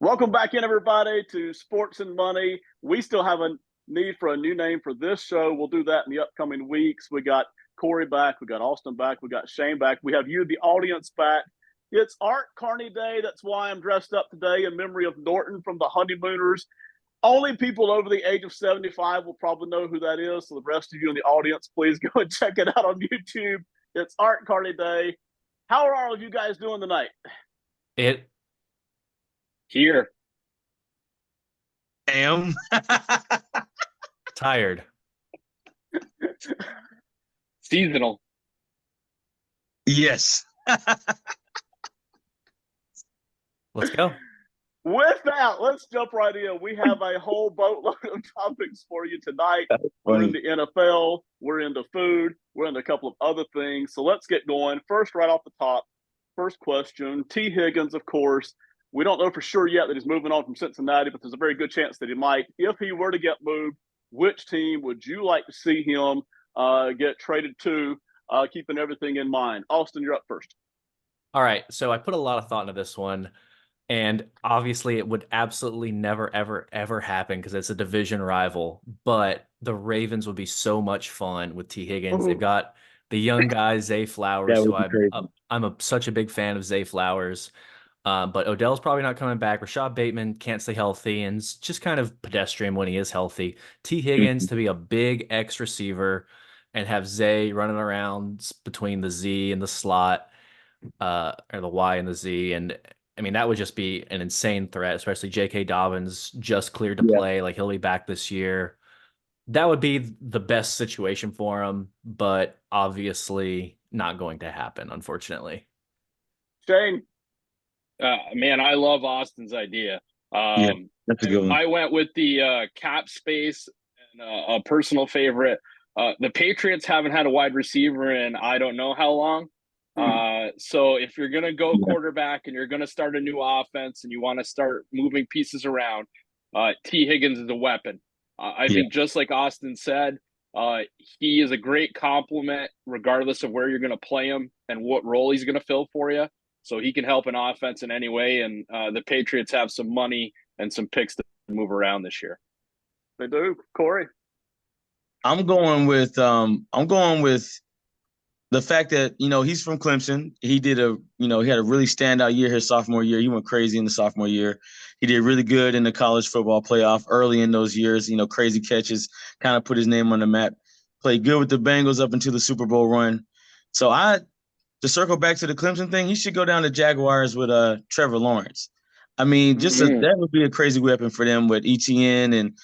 Welcome back in, everybody, to Sports and Money. We still have a need for a new name for this show. We'll do that in the upcoming weeks. We got Corey back, we got Austin back, we got Shane back. We have you, the audience, back. It's Art Carney Day. That's why I'm dressed up today in memory of Norton from the Honeymooners. Only people over the age of 75 will probably know who that is. So the rest of you in the audience, please go and check it out on YouTube. It's Art Carney Day. How are all of you guys doing tonight? It Here. Am. tired. Seasonal. Yes. Let's go. With that, let's jump right in. We have a whole boatload of topics for you tonight. We're in the NFL, we're into food, we're into a couple of other things. So let's get going. First, right off the top, first question. T. Higgins, of course. We don't know for sure yet that he's moving on from Cincinnati, but there's a very good chance that he might. If he were to get moved, which team would you like to see him get traded to, keeping everything in mind? Austin, you're up first. All right. So I put a lot of thought into this one. And obviously, it would absolutely never, ever, ever happen because it's a division rival. But the Ravens would be so much fun with T. Higgins. They've got the young guy, Zay That Flowers, who would be I'm crazy. such a big fan of Zay Flowers. But Odell's probably not coming back. Rashad Bateman can't stay healthy and it's just kind of pedestrian when he is healthy. T. Higgins Mhm. to be a big X receiver and have Zay running around between the Z and the slot, or the Y and the Z. And I mean, that would just be an insane threat, especially J.K. Dobbins just cleared to Yeah. play. Like he'll be back this year. That would be the best situation for him, but obviously not going to happen, unfortunately. Shane, Man, I love Austin's idea. Yeah. Um, That's a good one. I went with the cap space and a personal favorite. The Patriots haven't had a wide receiver in I don't know how long. So if you're going to go Yeah. quarterback and you're going to start a new offense and you want to start moving pieces around, T. Higgins is a weapon. I Yeah. think just like Austin said, uh, he is a great complement regardless of where you're going to play him and what role he's going to fill for you. So he can help an offense in any way. And the Patriots have some money and some picks to move around this year. they do. Corey, I'm going with the fact that, he's from Clemson. He had a really standout year his sophomore year. He went crazy in the sophomore year. He did really good in the college football playoff early in those years, crazy catches, kind of put his name on the map. Played good with the Bengals up until the Super Bowl run. So to circle back to the Clemson thing, he should go down to Jaguars with Trevor Lawrence. I mean, Mm. that would be a crazy weapon for them with ETN and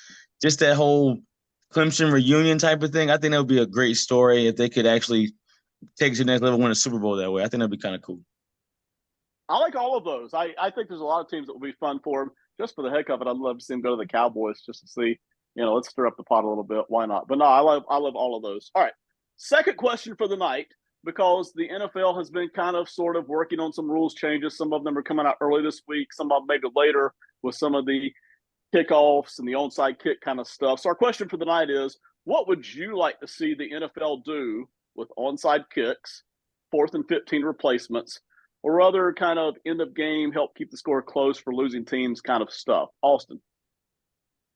just that whole Clemson reunion type of thing. I think that would be a great story if they could actually take it to the next level, win a Super Bowl that way. I think that'd be kind of cool. I like all of those. I think there's a lot of teams that will be fun for him. Just for the heck of it, I'd love to see him go to the Cowboys just to see, let's stir up the pot a little bit. Why not? But no, I love all of those. All right. Second question for the night, because the NFL has been kind of sort of working on some rules changes. Some of them are coming out early this week, some of them maybe later with some of the kickoffs and the onside kick kind of stuff. So our question for the night is, what would you like to see the NFL do with onside kicks, 4th and 15 replacements, or other kind of end of game, help keep the score close for losing teams kind of stuff? Austin.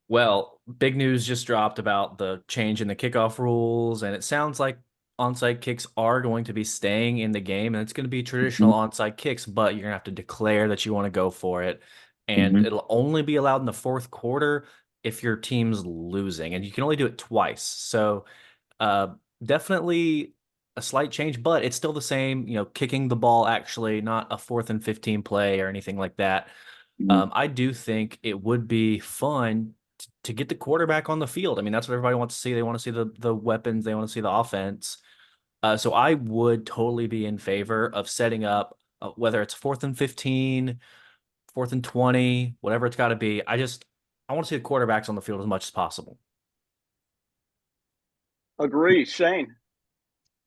Well, big news just dropped about the change in the kickoff rules, and it sounds like onside kicks are going to be staying in the game, and it's going to be traditional Mm-hmm. onside kicks, but you're going to have to declare that you want to go for it. And Mm-hmm. it'll only be allowed in the fourth quarter if your team's losing, and you can only do it twice. So, uh, definitely a slight change, but it's still the same, kicking the ball actually, not a 4th and 15 play or anything like that. I do think it would be fun to get the quarterback on the field. I mean, that's what everybody wants to see. They want to see the weapons. They want to see the offense. So I would totally be in favor of setting up, whether it's 4th and 15, 4th and 20, whatever it's got to be. I want to see the quarterbacks on the field as much as possible. Agree. Shane.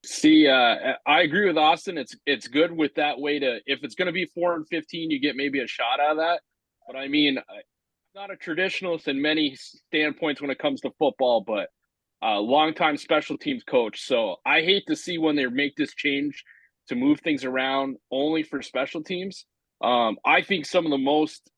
See, I agree with Austin. It's good with that way to if it's going to be 4 and 15, you get maybe a shot out of that. But I mean, I'm not a traditionalist in many standpoints when it comes to football, but longtime special teams coach. So I hate to see when they make this change to move things around only for special teams. I think some of the most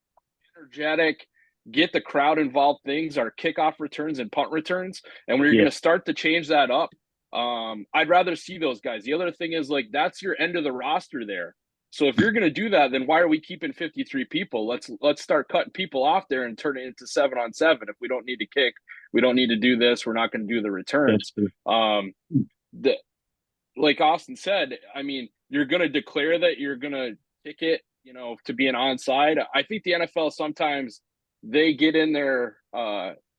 energetic, get the crowd involved things are kickoff returns and punt returns. And when you're Yeah. going to start to change that up, I'd rather see those guys. The other thing is, like, that's your end of the roster there. So if you're going to do that, then why are we keeping 53 people? Let's start cutting people off there and turn it into 7-on-7. If we don't need to kick, we don't need to do this. We're not going to do the returns. Like Austin said, I mean, you're going to declare that you're going to kick it, to be an onside. I think the NFL sometimes they get in their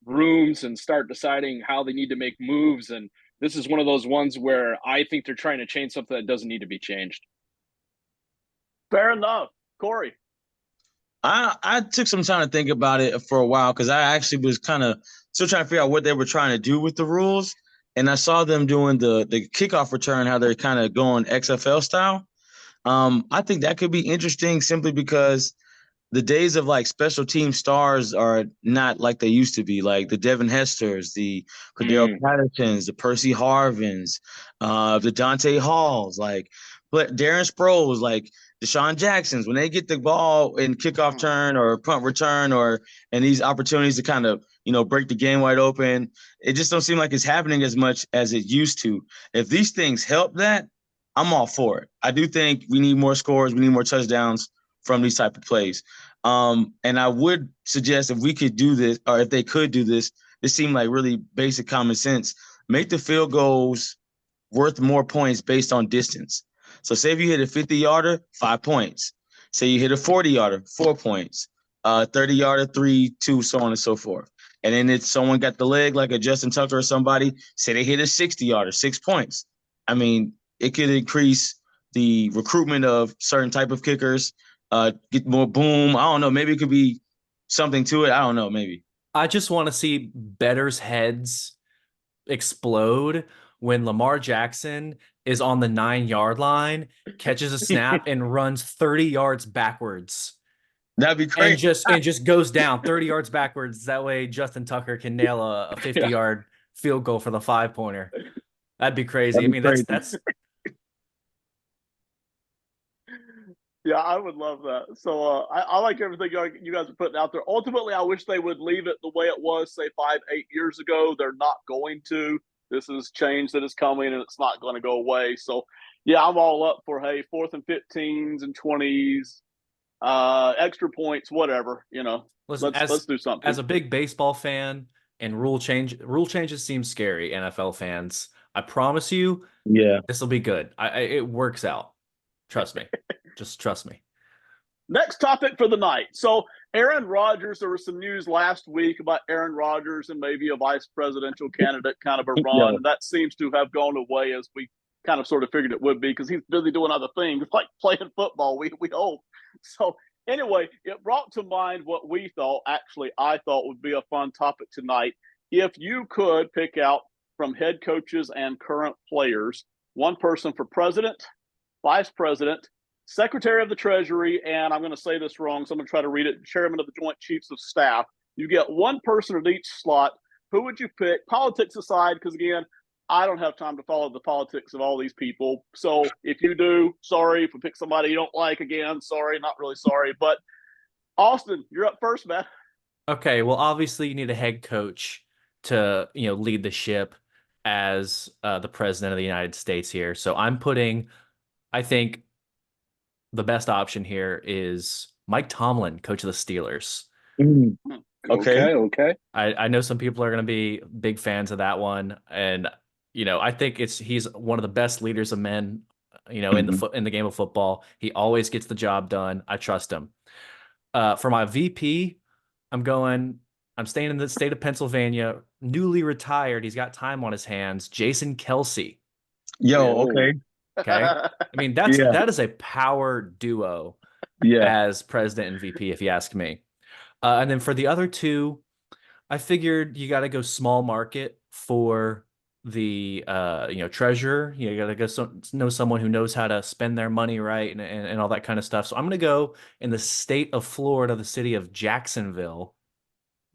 rooms and start deciding how they need to make moves. And this is one of those ones where I think they're trying to change something that doesn't need to be changed. Fair enough. Corey. I took some time to think about it for a while because I actually was kind of still trying to figure out what they were trying to do with the rules. And I saw them doing the kickoff return, how they're kind of going XFL style. I think that could be interesting simply because the days of like special team stars are not like they used to be, like the Devin Hesters, the Cordero Pattersons, the Percy Harvins, the Dante Halls, like Darren Sproles, like Deshaun Jacksons. When they get the ball in kickoff turn or punt return and these opportunities to kind of, break the game wide open, it just don't seem like it's happening as much as it used to. If these things help that, I'm all for it. I do think we need more scores. We need more touchdowns from these type of plays. And I would suggest if we could do this, or if they could do this, this seemed like really basic common sense. Make the field goals worth more points based on distance. So say if you hit a 50-yarder, 5 points. Say you hit a 40-yarder, 4 points. 30-yarder, 3, 2, so on and so forth. And then if someone got the leg like a Justin Tucker or somebody, say they hit a 60-yarder, 6 points. I mean, it could increase the recruitment of certain type of kickers, get more boom. I don't know. Maybe it could be something to it. I don't know. Maybe. I just want to see bettors' heads explode when Lamar Jackson is on the 9-yard line, catches a snap, and runs 30 yards backwards. That'd be crazy. And just goes down 30 yards backwards. That way Justin Tucker can nail a 50-yard field goal for the 5-pointer. That'd be crazy. That'd be crazy. That's Yeah, I would love that. So I like everything you guys are putting out there. Ultimately, I wish they would leave it the way it was, say, 5-8 years ago. They're not going to. This is change that is coming, and it's not going to go away. So, yeah, I'm all up for, hey, 4th and 15s and 20s, extra points, whatever. Listen, let's do something. As a big baseball fan, and rule changes seem scary, NFL fans. I promise you, this will be good. It works out. Trust me. Just trust me. Next topic for the night. So Aaron Rodgers, there was some news last week about Aaron Rodgers and maybe a vice presidential candidate kind of a run. And that seems to have gone away as we kind of sort of figured it would be because he's busy doing other things like playing football, we hope. So anyway, it brought to mind what I thought would be a fun topic tonight. If you could pick out from head coaches and current players, one person for president, vice president, Secretary of the Treasury, and I'm going to say this wrong, so I'm going to try to read it, Chairman of the Joint Chiefs of Staff. You get one person at each slot. Who would you pick? Politics aside, because, again, I don't have time to follow the politics of all these people. So if you do, sorry. If we pick somebody you don't like, again, sorry, not really sorry. But, Austin, you're up first, man. Okay, well, obviously you need a head coach to, lead the ship as the president of the United States here. So I'm putting, I think, the best option here is Mike Tomlin, coach of the Steelers. Okay. I know some people are going to be big fans of that one, and I think he's one of the best leaders of men, in the game of football. He always gets the job done. I trust him. For my VP, I'm staying in the state of Pennsylvania, newly retired. He's got time on his hands. Jason Kelce. Okay. Okay. I mean, that is a power duo as president and VP, if you ask me. And then for the other two, I figured you got to go small market for the treasurer. You got to go know someone who knows how to spend their money right and all that kind of stuff. So I'm going to go in the state of Florida, the city of Jacksonville,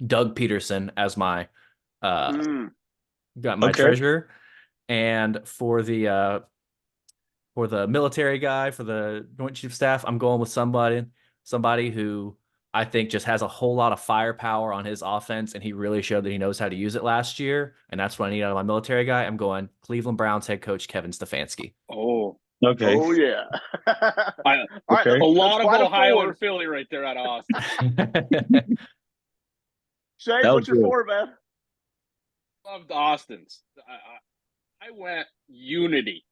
Doug Peterson as my treasurer. And for the military guy, for the Joint Chief of Staff, I'm going with somebody who I think just has a whole lot of firepower on his offense, and he really showed that he knows how to use it last year. And that's what I need out of my military guy. I'm going Cleveland Browns head coach Kevin Stefanski. Oh, Okay. Oh yeah. All right, Okay. a lot that's of quite a Ohio four. and Philly right there out of Austin. Shane, That what's was your good. four, man? Loved Austin's. I went unity.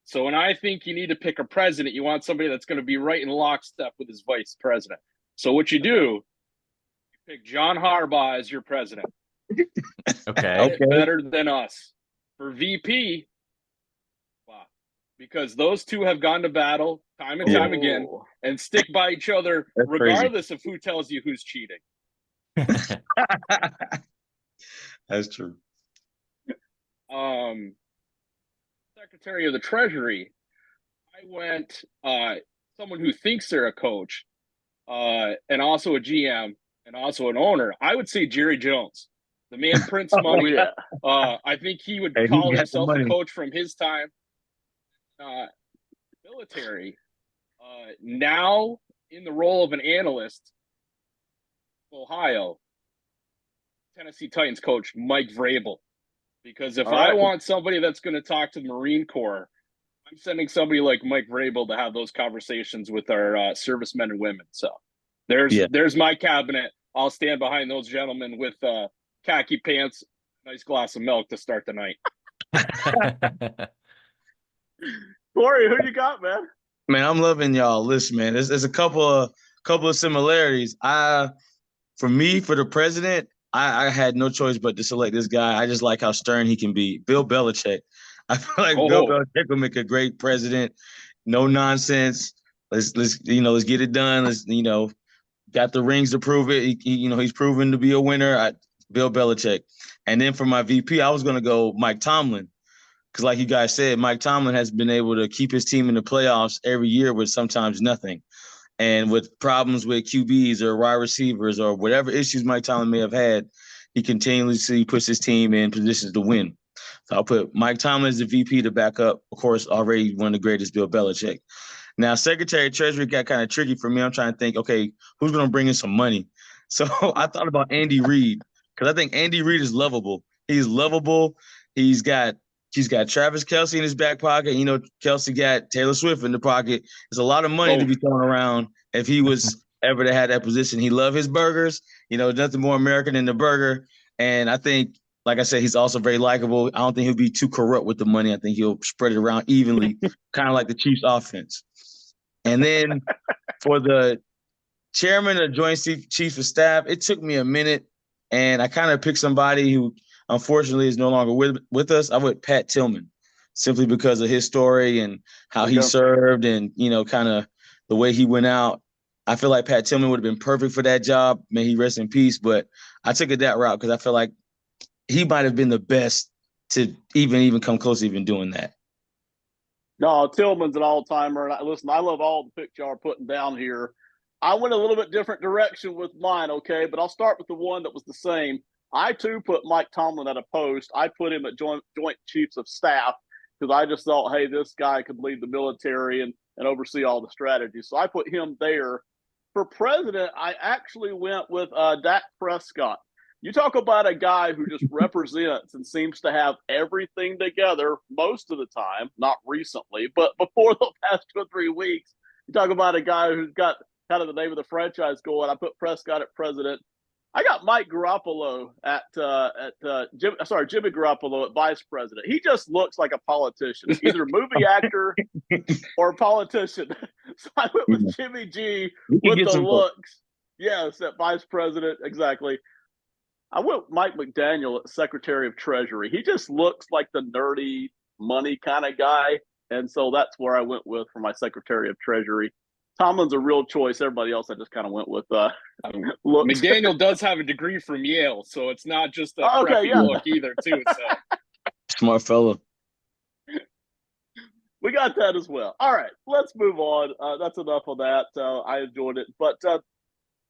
So when I think you need to pick a president, you want somebody that's going to be right in lockstep with his vice president. So what you do, you pick John Harbaugh as your president. Okay. Better than us. For VP, wow. Because those two have gone to battle time and time again Oh. and stick by each other That's regardless of who tells you who's cheating. That's true. Secretary of the Treasury, I went someone who thinks they're a coach and also a GM and also an owner. I would say Jerry Jones. The man prints money. Yeah. I think he would Hey, he call got the himself a money. coach from his time. Military. Now in the role of an analyst, Ohio, Tennessee Titans coach Mike Vrabel. Because if All right. I want somebody that's going to talk to the Marine Corps, I'm sending somebody like Mike Vrabel to have those conversations with our servicemen and women. So there's my cabinet. I'll stand behind those gentlemen with khaki pants, nice glass of milk to start the night. Corey, who you got, man? Man, I'm loving y'all list, man. There's a couple of similarities. For me, for the president, I had no choice but to select this guy. I just like how stern he can be. Bill Belichick. I feel like Bill Belichick will make a great president. No nonsense. Let's get it done. Let's got the rings to prove it. He's proven to be a winner. Bill Belichick. And then for my VP, I was gonna go Mike Tomlin. Because like you guys said, Mike Tomlin has been able to keep his team in the playoffs every year with sometimes nothing. And with problems with QBs or wide receivers or whatever issues Mike Tomlin may have had, he continuously puts his team in positions to win. So I'll put Mike Tomlin as the VP to back up, of course, already one of the greatest, Bill Belichick. Now, Secretary of Treasury got kind of tricky for me. I'm trying to think, okay, who's going to bring in some money? So I thought about Andy Reid because I think Andy Reid is lovable. He's lovable. He's got Travis Kelce in his back pocket. Kelce got Taylor Swift in the pocket. There's a lot of money to be thrown around if he was ever to have that position. He loved his burgers. Nothing more American than the burger. And I think, like I said, he's also very likable. I don't think he'll be too corrupt with the money. I think he'll spread it around evenly, kind of like the Chiefs offense. And then for the chairman of the Joint Chiefs of Staff, it took me a minute, and I kind of picked somebody who unfortunately is no longer with us. I went Pat Tillman, simply because of his story and how he served and, kind of the way he went out. I feel like Pat Tillman would have been perfect for that job. May he rest in peace. But I took it that route because I feel like he might have been the best to even come close to even doing that. No, Tillman's an all-timer. And listen, I love all the picks y'all are putting down here. I went a little bit different direction with mine, okay? But I'll start with the one that was the same. I, too, put Mike Tomlin at a post. I put him at Joint Chiefs of Staff because I just thought, hey, this guy could lead the military and oversee all the strategies. So I put him there. For president, I actually went with Dak Prescott. You talk about a guy who just represents and seems to have everything together most of the time, not recently, but before the past 2 or 3 weeks. You talk about a guy who's got kind of the name of the franchise going. I put Prescott at president. I got Mike Garoppolo Jimmy Garoppolo at vice president. He just looks like a politician, either a movie actor or a politician. So I went with Jimmy G with the looks. Yes, at vice president, exactly. I went Mike McDaniel at Secretary of Treasury. He just looks like the nerdy money kind of guy. And so that's where I went with for my Secretary of Treasury. Tomlin's a real choice. Everybody else I just kind of went with looks. McDaniel does have a degree from Yale, so it's not just a preppy look either, too. So. Smart fella. We got that as well. All right, let's move on. That's enough of that. I enjoyed it. But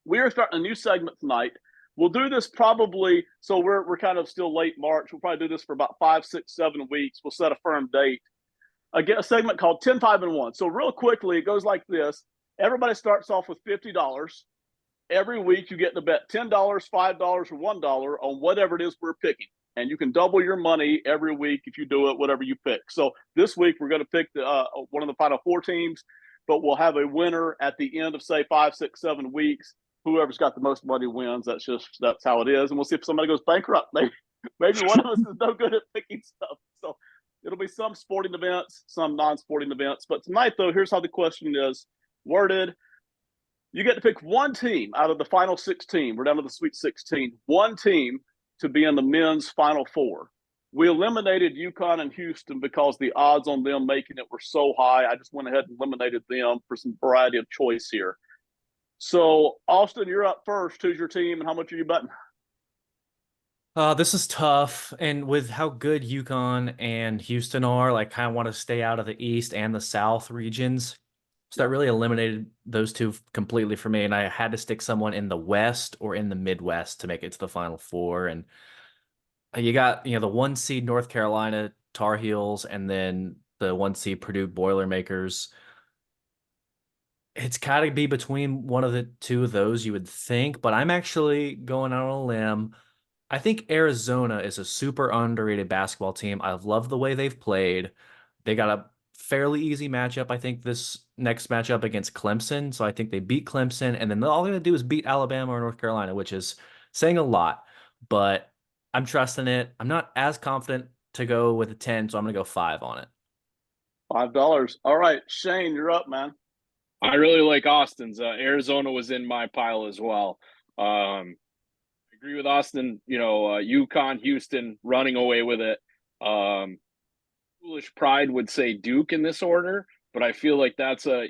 we are starting a new segment tonight. We'll do this probably, so we're kind of still late March. We'll probably do this for about 5, 6, 7 weeks. We'll set a firm date. Again, a segment called 10, 5, and 1. So real quickly, it goes like this. Everybody starts off with $50, every week you get to bet $10, $5, or $1 on whatever it is we're picking. And you can double your money every week if you do it, whatever you pick. So this week we're going to pick one of the final 4 teams, but we'll have a winner at the end of, say, 5, 6, 7 weeks. Whoever's got the most money wins. That's how it is. And we'll see if somebody goes bankrupt. Maybe one of us is no good at picking stuff. So it'll be some sporting events, some non-sporting events. But tonight, though, here's how the question is worded. You get to pick one team out of the final 16. We're down to the Sweet 16. One team to be in the men's Final Four. We eliminated UConn and Houston because the odds on them making it were so high. I just went ahead and eliminated them for some variety of choice here. So, Austin, you're up first. Who's your team and how much are you betting? This is tough, and with how good UConn and Houston are, like, kind of want to stay out of the East and the South regions. So that really eliminated those two completely for me, and I had to stick someone in the West or in the Midwest to make it to the Final Four. And you got, the 1 seed North Carolina Tar Heels, and then the 1 seed Purdue Boilermakers. It's got to be between one of the two of those, you would think, but I'm actually going out on a limb. I think Arizona is a super underrated basketball team. I love the way they've played. They got a fairly easy matchup, I think, this next matchup against Clemson. So I think they beat Clemson, and then all they're going to do is beat Alabama or North Carolina, which is saying a lot, but I'm trusting it. I'm not as confident to go with a 10, so I'm going to go 5 on it. $5. All right, Shane, you're up, man. I really like Austin's. Arizona was in my pile as well. Agree with Austin. UConn, Houston running away with it. Foolish pride would say Duke in this order, but I feel like that's a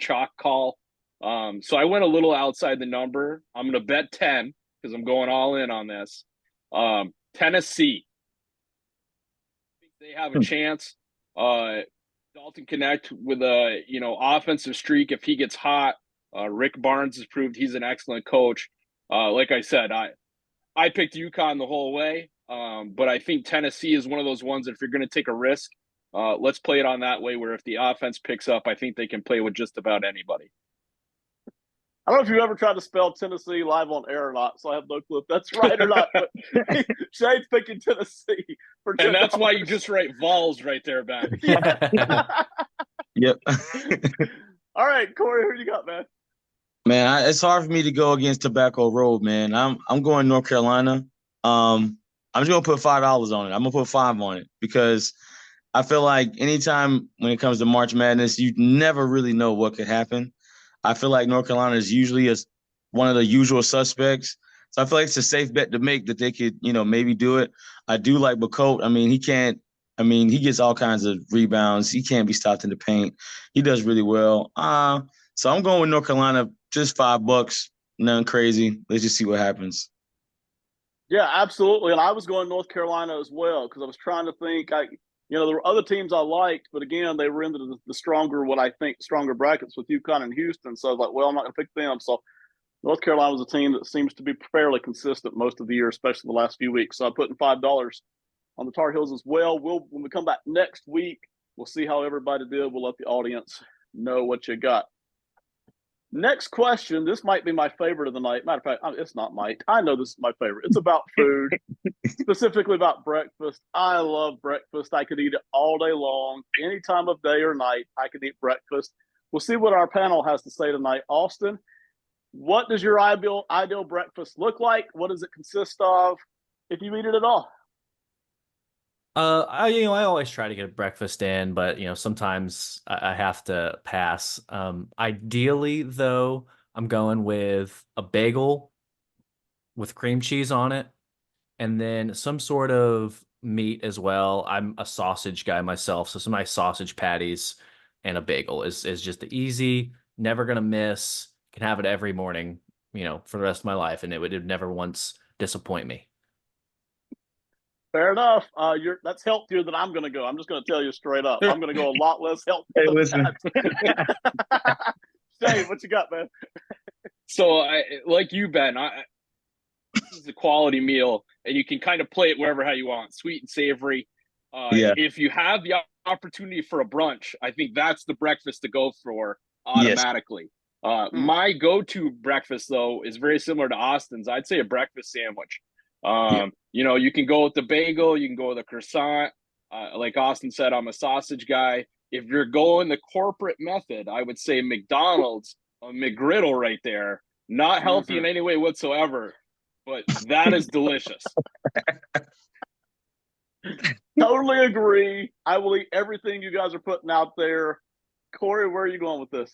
chalk call. So I went a little outside the number. I'm going to bet 10 because I'm going all in on this. Tennessee, I think they have a chance. Dalton Connect with a offensive streak if he gets hot. Rick Barnes has proved he's an excellent coach. Like I said, I picked UConn the whole way, but I think Tennessee is one of those ones that if you're going to take a risk, let's play it on that way where if the offense picks up, I think they can play with just about anybody. I don't know if you ever tried to spell Tennessee live on air or not, so I have no clue if that's right or not. But Shane's picking Tennessee for $10. And that's why you just write Vols right there, Ben. Yep. All right, Corey, who you got, man? Man, it's hard for me to go against Tobacco Road, man. I'm going North Carolina. I'm just gonna put $5 on it. I'm gonna put 5 on it because I feel like anytime when it comes to March Madness, you never really know what could happen. I feel like North Carolina is usually one of the usual suspects. So I feel like it's a safe bet to make that they could, maybe do it. I do like Bacote. He gets all kinds of rebounds. He can't be stopped in the paint. He does really well. So I'm going with North Carolina, just $5, nothing crazy. Let's just see what happens. Yeah, absolutely. And I was going North Carolina as well because I was trying to think. There were other teams I liked, but again, they were into the stronger brackets with UConn and Houston. So I was like, well, I'm not going to pick them. So North Carolina was a team that seems to be fairly consistent most of the year, especially the last few weeks. So I'm putting $5 on the Tar Heels as well. When we come back next week, we'll see how everybody did. We'll let the audience know what you got. Next question. This might be my favorite of the night. Matter of fact, it's not might. I know this is my favorite. It's about food, specifically about breakfast. I love breakfast. I could eat it all day long, any time of day or night. I could eat breakfast. We'll see what our panel has to say tonight. Austin, what does your ideal breakfast look like? What does it consist of, if you eat it at all? I always try to get breakfast in, but sometimes I have to pass. Ideally, though, I'm going with a bagel with cream cheese on it, and then some sort of meat as well. I'm a sausage guy myself, so some nice sausage patties and a bagel is just the easy, never gonna miss. Can have it every morning, for the rest of my life, and it would never once disappoint me. Fair enough. That's healthier than I'm going to go. I'm just going to tell you straight up. I'm going to go a lot less healthy. Hey, listen. Shane, what you got, man? So, like you, Ben, this is a quality meal, and you can kind of play it wherever how you want, sweet and savory. If you have the opportunity for a brunch, I think that's the breakfast to go for automatically. My go-to breakfast though is very similar to Austin's. I'd say a breakfast sandwich. You know, you can go with the bagel, you can go with a croissant. Like Austin said, I'm a sausage guy. If you're going the corporate method, I would say McDonald's, a McGriddle right there. Not healthy in any way whatsoever, but that is delicious. Totally agree. I will eat everything you guys are putting out there. Corey, where are you going with this?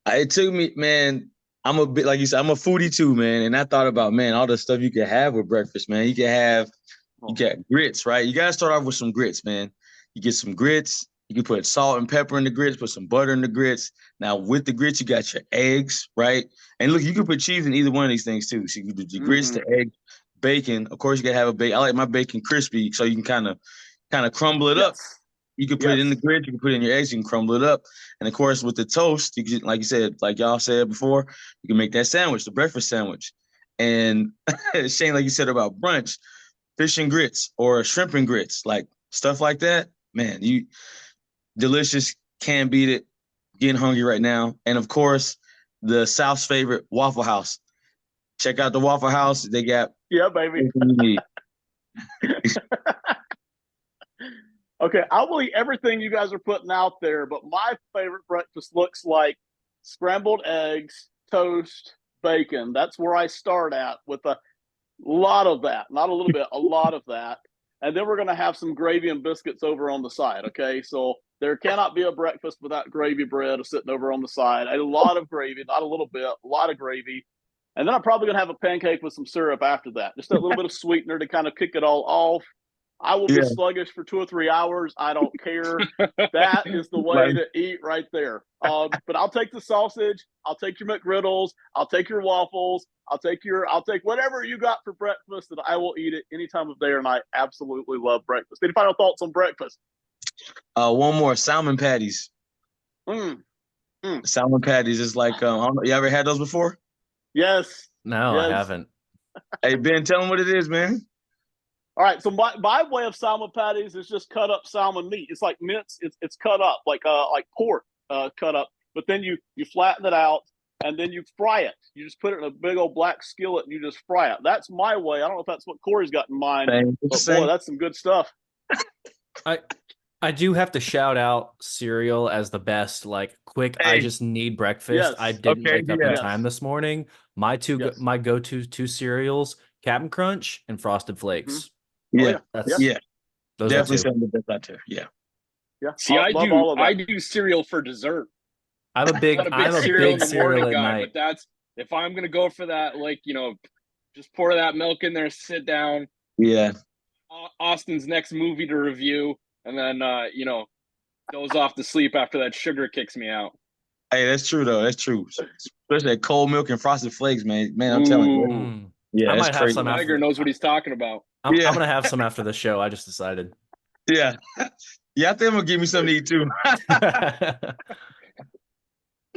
It took me, man. I'm a bit like you said. I'm a foodie too, man. And I thought about, man, all the stuff you can have with breakfast, man. You got grits, right? You gotta start off with some grits, man. You get some grits. You can put salt and pepper in the grits. Put some butter in the grits. Now with the grits, you got your eggs, right? And look, you can put cheese in either one of these things too. So you can do the grits, the egg, bacon. Of course, you gotta have a bacon. I like my bacon crispy, so you can kind of crumble it up. You can put it in the grits, you can put it in your eggs, you can crumble it up. And of course, with the toast, you can, like you said, like y'all said before, you can make that sandwich, the breakfast sandwich. And Shane, like you said about brunch, fish and grits or shrimp and grits, like stuff like that, man, you delicious, can't beat it. Getting hungry right now. And of course, the South's favorite, Waffle House. Check out the Waffle House. They got baby. Okay, I will eat everything you guys are putting out there, but my favorite breakfast looks like scrambled eggs, toast, bacon. That's where I start at with a lot of that. Not a little bit, a lot of that. And then we're going to have some gravy and biscuits over on the side, okay? So there cannot be a breakfast without gravy bread sitting over on the side. A lot of gravy, not a little bit, a lot of gravy. And then I'm probably going to have a pancake with some syrup after that. Just a little bit of sweetener to kind of kick it all off. I will be sluggish for 2 or 3 hours. I don't care. That is the way to eat right there. But I'll take the sausage. I'll take your McGriddles. I'll take your waffles. I'll take whatever you got for breakfast, and I will eat it any time of day or night. Absolutely love breakfast. Any final thoughts on breakfast? One more, salmon patties. Salmon patties is like, you ever had those before? Yes. No, yes. I haven't. Hey, Ben, tell them what it is, man. All right, so my way of salmon patties is just cut up salmon meat. It's like mince. It's cut up like pork cut up, but then you flatten it out and then you fry it. You just put it in a big old black skillet and you just fry it. That's my way. I don't know if that's what Corey's got in mind, but boy, that's some good stuff. I do have to shout out cereal as the best, like quick. Hey. I just need breakfast. Yes. I didn't wake up in time this morning. My go-to two cereals, Captain Crunch and Frosted Flakes. Yeah, those definitely some of the best out there. Yeah. See, I do cereal for dessert. I'm a big cereal at guy, night. but that's if I'm gonna go for that, like, you know, just pour that milk in there, sit down. Yeah. Austin's next movie to review, and then you know, doze off to sleep after that sugar kicks me out. Hey, that's true though. That's true. Especially that cold milk and Frosted Flakes, man. Man, I'm telling you. Yeah, I that's might have crazy. some Tiger knows what he's talking about. I'm gonna have some after the show. I just decided. Yeah. Yeah, I think I'm gonna give me something to eat too.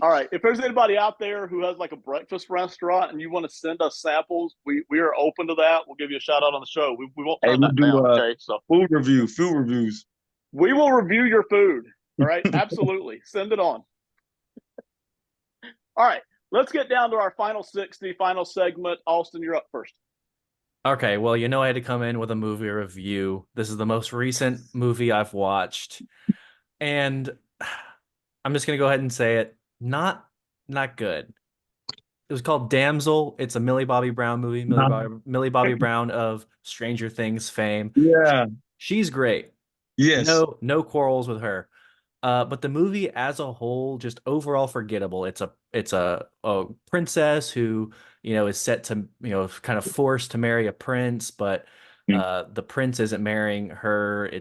All right. If there's anybody out there who has like a breakfast restaurant and you want to send us samples, we are open to that. We'll give you a shout out on the show. We won't turn that down. Okay. So food reviews. We will review your food. All right. Absolutely. Send it on. All right. Let's get down to our final 60, final segment. Austin, you're up first. Okay, well, you know I had to come in with a movie review. This is the most recent movie I've watched. And I'm just going to go ahead and say it. Not good. It was called Damsel. It's a Millie Bobby Brown movie. Millie Bobby Brown of Stranger Things fame. Yeah. She's great. Yes. No quarrels with her. But the movie as a whole, just overall forgettable. It's a princess who, you know, is set to, you know, kind of forced to marry a prince, but the prince isn't marrying her.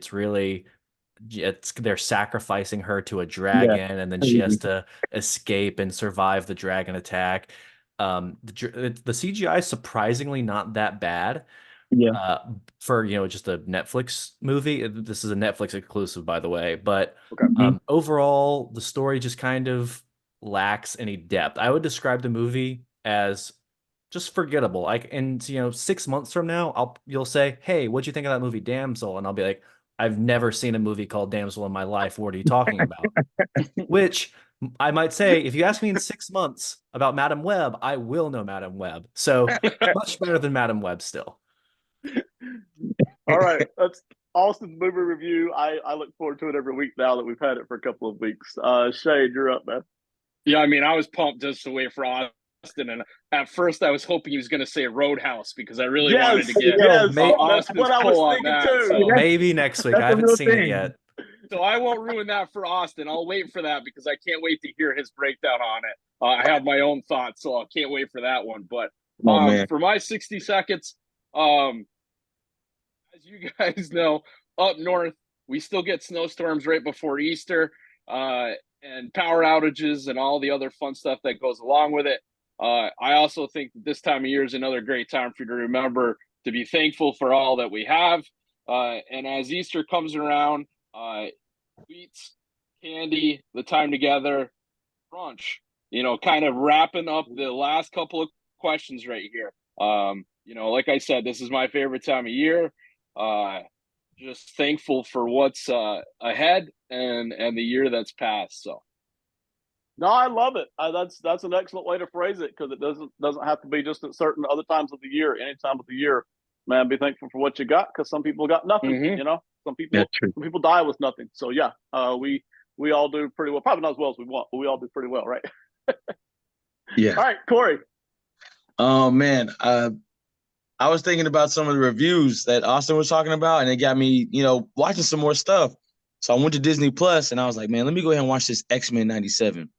They're sacrificing her to a dragon, and then she has to escape and survive the dragon attack. The CGI is surprisingly not that bad. Yeah. For, you know, just a Netflix movie. This is a Netflix exclusive, by the way. But Okay. Overall, the story just kind of lacks any depth. I would describe the movie as just forgettable. And you know, 6 months from now, you'll say, "Hey, what'd you think of that movie, Damsel?" And I'll be like, "I've never seen a movie called Damsel in my life. What are you talking about?" Which I might say, if you ask me in 6 months about Madam Web, I will know Madam Web. So much better than Madam Web still. All right, that's Austin's movie review. I look forward to it every week now that we've had it for a couple of weeks. Shane, you're up, man. Yeah, I mean, I was pumped just to wait for Austin, and at first I was hoping he was going to say Roadhouse because I really wanted to get yes, May- that's Austin's what I was pull on thinking that. too. So, Maybe next week. I That's a haven't real seen it thing. yet. so I won't ruin that for Austin. I'll wait for that because I can't wait to hear his breakdown on it. I have my own thoughts, so I can't wait for that one. But Oh man. for my 60 seconds, as you guys know, up north, we still get snowstorms right before Easter, and power outages and all the other fun stuff that goes along with it. I also think that this time of year is another great time for you to remember to be thankful for all that we have. And as Easter comes around, sweets, candy, the time together, brunch, kind of wrapping up the last couple of questions right here. Like I said, this is my favorite time of year. Just thankful for what's ahead and the year that's passed. So No, I love it. That's an excellent way to phrase it because it doesn't have to be just at certain other times of the year. Any time of the year, man, be thankful for what you got because some people got nothing. Mhm. Some people die with nothing. So yeah, we all do pretty well. Probably not as well as we want, but we all do pretty well, right? Yeah. All right, Corey. Oh man. I was thinking about some of the reviews that Austin was talking about, and it got me, watching some more stuff. So I went to Disney Plus, and I was like, man, let me go ahead and watch this X-Men '97.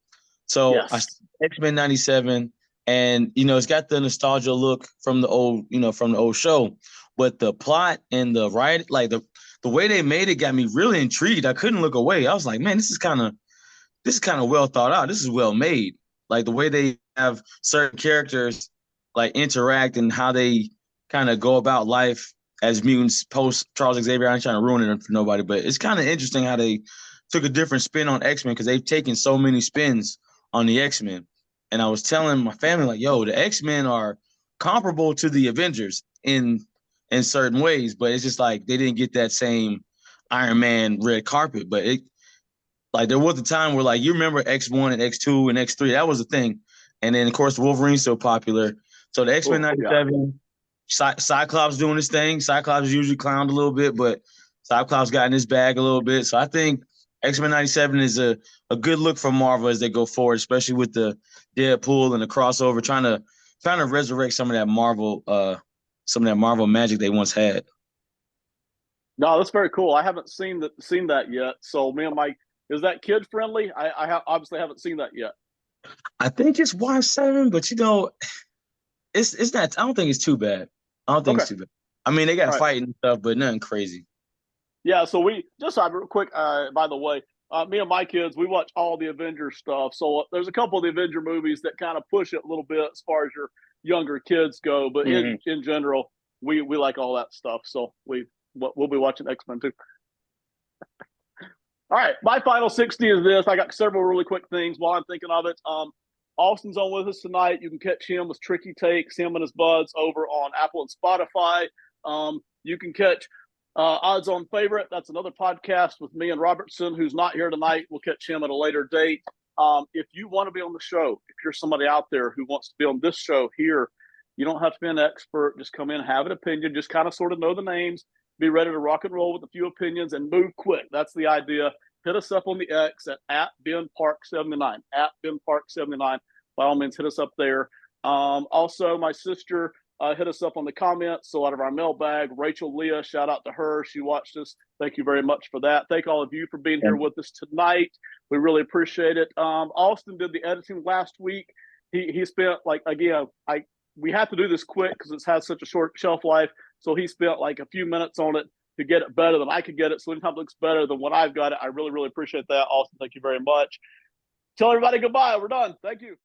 So Yes. X-Men '97, and it's got the nostalgia look from the old show, but the plot and the right, like the way they made it, got me really intrigued. I couldn't look away. I was like, man, this is kind of well thought out. This is well made. Like the way they have certain characters like interact and how they kind of go about life as mutants post Charles Xavier. I'm trying to ruin it for nobody, but it's kind of interesting how they took a different spin on X-Men because they've taken so many spins on the X-Men. And I was telling my family, like, yo, the X-Men are comparable to the Avengers in certain ways, but it's just like they didn't get that same Iron Man red carpet. But there was a time where, like, you remember X1 and X2 and X3, that was the thing. And then, of course, Wolverine's so popular. So the X-Men '97, Cyclops doing his thing. Cyclops is usually clowned a little bit, but Cyclops got in his bag a little bit. So I think X-Men '97 is a good look for Marvel as they go forward, especially with the Deadpool and the crossover, trying to resurrect some of that Marvel magic they once had. No, that's very cool. I haven't seen that yet. So me and Mike, is that kid friendly? I obviously haven't seen that yet. I think it's Y7, but it's not. I don't think it's too bad. I don't think it's too bad. I mean, they got fighting and stuff, but nothing crazy. Yeah, so we just real quick. By the way, me and my kids, we watch all the Avengers stuff. So there's a couple of the Avenger movies that kind of push it a little bit as far as your younger kids go. But in general, we like all that stuff. So we'll be watching X-Men too. All right, my final 60 is this. I got several really quick things while I'm thinking of it. Austin's on with us tonight. You can catch him with Tricky Takes, him and his buds over on Apple and Spotify. You can catch Odds On Favorite. That's another podcast with me and Robertson, who's not here tonight. We'll catch him at a later date. If you want to be on the show, if you're somebody out there who wants to be on this show here, you don't have to be an expert. Just come in, have an opinion, just kind of sort of know the names, be ready to rock and roll with a few opinions and move quick. That's the idea. Hit us up on the X at BenPark79, at BenPark79. By all means, hit us up there. Also, my sister hit us up on the comments. So out of our mailbag, Rachel Leah, shout out to her. She watched us. Thank you very much for that. Thank all of you for being here with us tonight. We really appreciate it. Austin did the editing last week. He spent, like, again, we have to do this quick because it has such a short shelf life. So he spent like a few minutes on it to get it better than I could get it. So anytime it looks better than what I've got it, I really, really appreciate that. Austin, thank you very much. Tell everybody goodbye. We're done. Thank you.